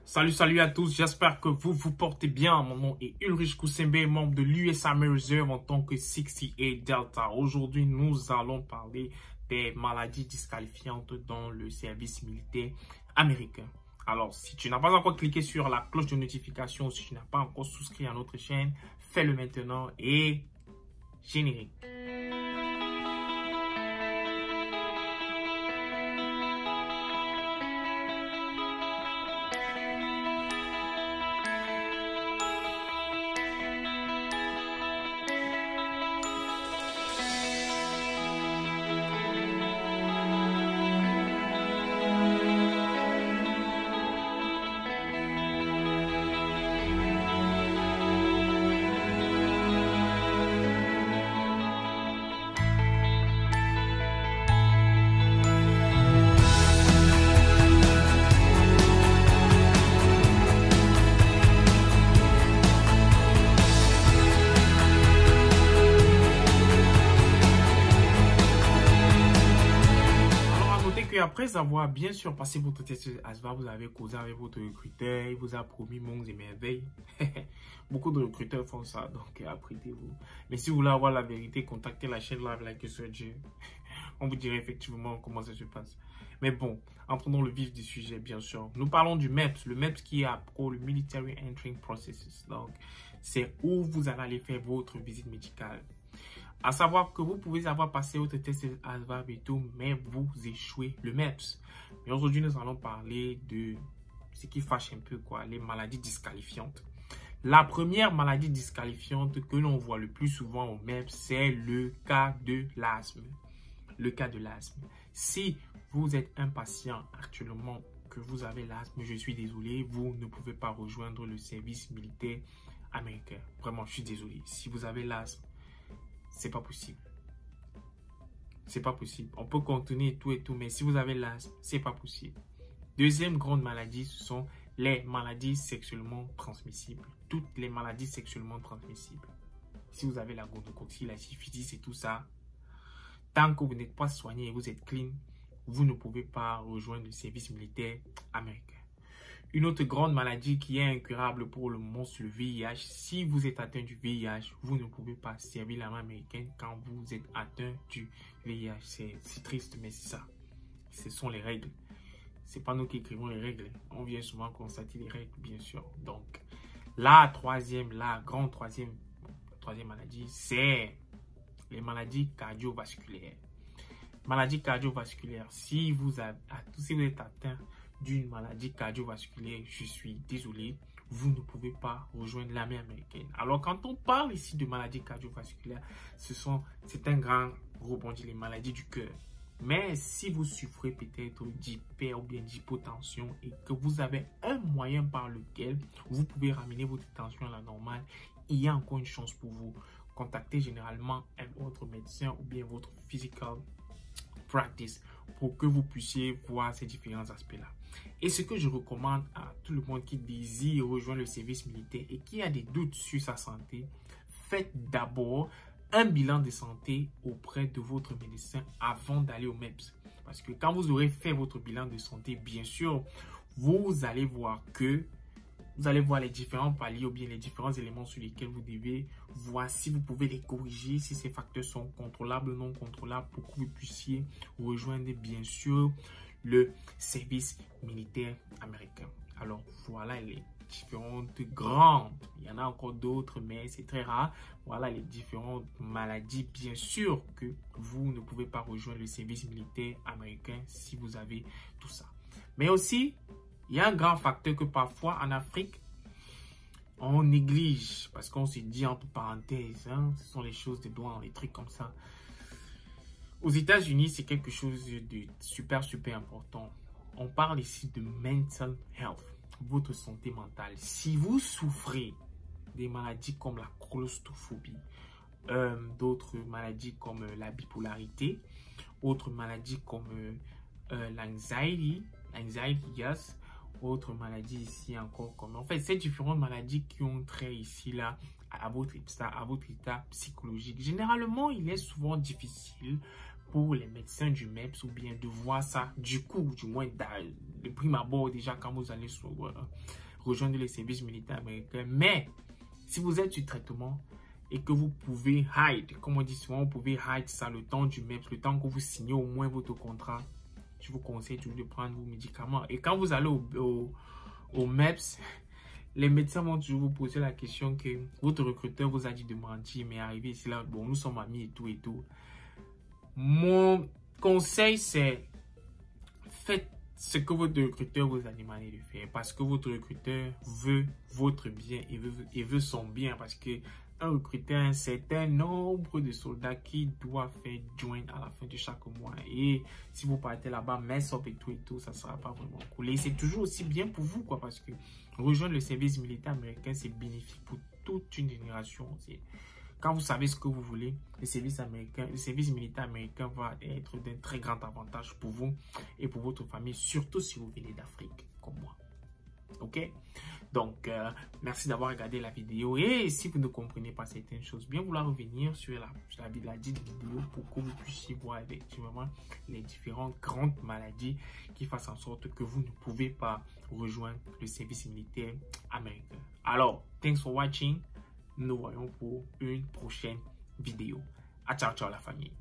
Salut à tous, j'espère que vous vous portez bien. Mon nom est Ulrich Koussembe, membre de l'US Army Reserve en tant que 68 Delta. Aujourd'hui, nous allons parler des maladies disqualifiantes dans le service militaire américain. Alors, si tu n'as pas encore cliqué sur la cloche de notification, si tu n'as pas encore souscrit à notre chaîne, fais-le maintenant et générique. Après avoir bien sûr passé votre test ASVAB, vous avez causé avec votre recruteur, il vous a promis monts et merveilles. Beaucoup de recruteurs font ça, donc apprêtez-vous. Mais si vous voulez avoir la vérité, contactez la chaîne Live Like a Surgeon. On vous dirait effectivement comment ça se passe. Mais bon, entrons dans le vif du sujet, bien sûr. Nous parlons du MEPS. Le MEPS qui est pour le Military Entering Processes. Donc, c'est où vous allez aller faire votre visite médicale. À savoir que vous pouvez avoir passé votre test ASVAB et tout, mais vous échouez le MEPS. Mais aujourd'hui, nous allons parler de ce qui fâche un peu, quoi, les maladies disqualifiantes. La première maladie disqualifiante que l'on voit le plus souvent au MEPS, c'est le cas de l'asthme. Le cas de l'asthme. Si vous êtes un patient actuellement que vous avez l'asthme, je suis désolé, vous ne pouvez pas rejoindre le service militaire américain. Vraiment, je suis désolé. Si vous avez l'asthme, c'est pas possible. C'est pas possible. On peut contenir tout et tout, mais si vous avez l'asthme, c'est pas possible. Deuxième grande maladie, ce sont les maladies sexuellement transmissibles. Toutes les maladies sexuellement transmissibles. Si vous avez la gonococcie, la syphilis et tout ça, tant que vous n'êtes pas soigné et vous êtes clean, vous ne pouvez pas rejoindre le service militaire américain. Une autre grande maladie qui est incurable pour le moment, c'est le VIH. Si vous êtes atteint du VIH, vous ne pouvez pas servir l'armée américaine quand vous êtes atteint du VIH. C'est triste, mais c'est ça. Ce sont les règles. C'est pas nous qui écrivons les règles. On vient souvent constater les règles, bien sûr. Donc, la troisième maladie, c'est les maladies cardiovasculaires. Maladies cardiovasculaires. Si vous êtes atteint d'une maladie cardiovasculaire, je suis désolé, vous ne pouvez pas rejoindre l'armée américaine. Alors, quand on parle ici de maladies cardiovasculaires, c'est un grand rebondis, les maladies du cœur. Mais si vous souffrez peut-être d'hyper ou bien d'hypotension et que vous avez un moyen par lequel vous pouvez ramener votre tension à la normale, il y a encore une chance pour vous. Contactez généralement votre médecin ou bien votre physical practice pour que vous puissiez voir ces différents aspects-là. Et ce que je recommande à tout le monde qui désire rejoindre le service militaire et qui a des doutes sur sa santé, faites d'abord un bilan de santé auprès de votre médecin avant d'aller au MEPS. Parce que quand vous aurez fait votre bilan de santé, bien sûr, vous allez voir les différents paliers ou bien les différents éléments sur lesquels vous devez voir si vous pouvez les corriger, si ces facteurs sont contrôlables ou non contrôlables pour que vous puissiez rejoindre bien sûr le service militaire américain. Alors voilà les différentes grandes, il y en a encore d'autres mais c'est très rare. Voilà les différentes maladies bien sûr que vous ne pouvez pas rejoindre le service militaire américain si vous avez tout ça. Mais aussi, il y a un grand facteur que parfois en Afrique, on néglige parce qu'on se dit entre parenthèses, hein, ce sont les choses de douane, les trucs comme ça. Aux États-Unis, c'est quelque chose de super important. On parle ici de mental health, votre santé mentale. Si vous souffrez des maladies comme la claustrophobie, d'autres maladies comme la bipolarité, autres maladies comme l'anxiety, yes, autres maladies ici encore comme... En fait, ces différentes maladies qui ont trait ici là à votre état psychologique. Généralement, il est souvent difficile pour les médecins du MEPS ou bien de voir ça, du coup, du moins de prime abord déjà quand vous allez rejoindre les services militaires américains. Mais si vous êtes sur traitement et que vous pouvez hide, comme on dit souvent, vous pouvez hide ça le temps du MEPS, le temps que vous signez au moins votre contrat, je vous conseille toujours de prendre vos médicaments. Et quand vous allez au MEPS, les médecins vont toujours vous poser la question que votre recruteur vous a dit de mentir, mais arrivé ici là, bon, nous sommes amis et tout et tout. Mon conseil, c'est faites ce que votre recruteur vous a demandé de faire, parce que votre recruteur veut votre bien et veut son bien, parce que un recruteur a un certain nombre de soldats qui doivent faire join à la fin de chaque mois. Et si vous partez là-bas, mess up et tout, ça ne sera pas vraiment cool. Et c'est toujours aussi bien pour vous, quoi, parce que rejoindre le service militaire américain, c'est bénéfique pour toute une génération. Quand vous savez ce que vous voulez, le service militaire américain va être d'un très grand avantage pour vous et pour votre famille, surtout si vous venez d'Afrique, comme moi. Ok? Donc, merci d'avoir regardé la vidéo. Et si vous ne comprenez pas certaines choses, bien vouloir revenir sur la dite vidéo pour que vous puissiez voir effectivement les différentes grandes maladies qui fassent en sorte que vous ne pouvez pas rejoindre le service militaire américain. Alors, thanks for watching. Nous nous voyons pour une prochaine vidéo. Ciao, ciao la famille.